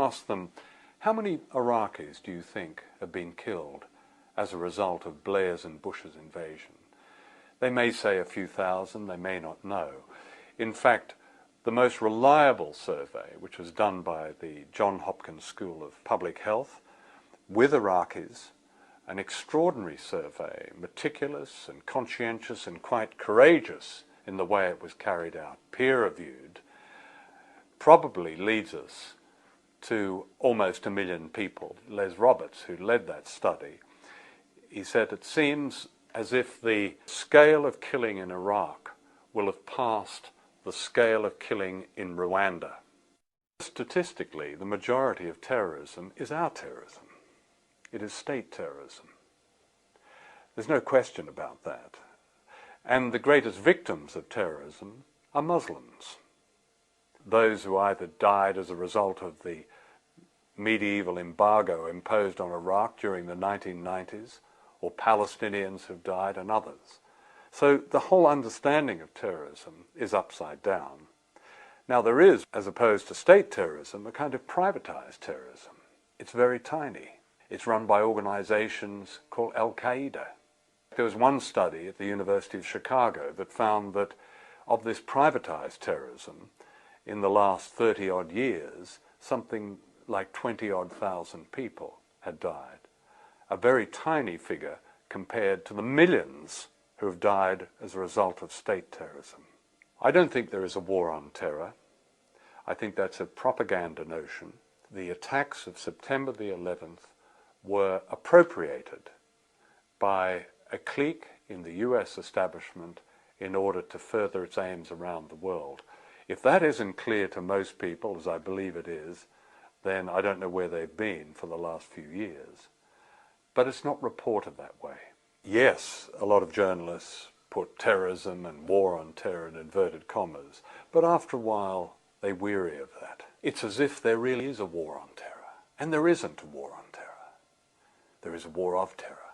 ask them, how many Iraqis do you think have been killed as a result of Blair's and Bush's invasion? They may say a few thousand, they may not know. In fact, the most reliable survey, which was done by the Johns Hopkins School of Public Health with Iraqis, an extraordinary survey, meticulous and conscientious and quite courageous in the way it was carried out, peer-reviewed, probably leads us to almost 1 million people. Les Roberts, who led that study, he said it seems as if the scale of killing in Iraq will have passed the scale of killing in Rwanda. Statistically, the majority of terrorism is our terrorism. It is state terrorism. There's no question about that. And the greatest victims of terrorism are Muslims. Those who either died as a result of the medieval embargo imposed on Iraq during the 1990s, or Palestinians who've died, and others. So the whole understanding of terrorism is upside down. Now there is, as opposed to state terrorism, a kind of privatized terrorism. It's very tiny. It's run by organizations called Al-Qaeda. There was one study at the University of Chicago that found that of this privatized terrorism, in the last 30-odd years, something like 20-odd thousand people had died. A very tiny figure compared to the millions who have died as a result of state terrorism. I don't think there is a war on terror. I think that's a propaganda notion. The attacks of September the 11th were appropriated by a clique in the US establishment in order to further its aims around the world. If that isn't clear to most people, as I believe it is, then I don't know where they've been for the last few years. But it's not reported that way. Yes, a lot of journalists put terrorism and war on terror in inverted commas, but after a while they weary of that. It's as if there really is a war on terror, and there isn't a war on terror. There is a war of terror.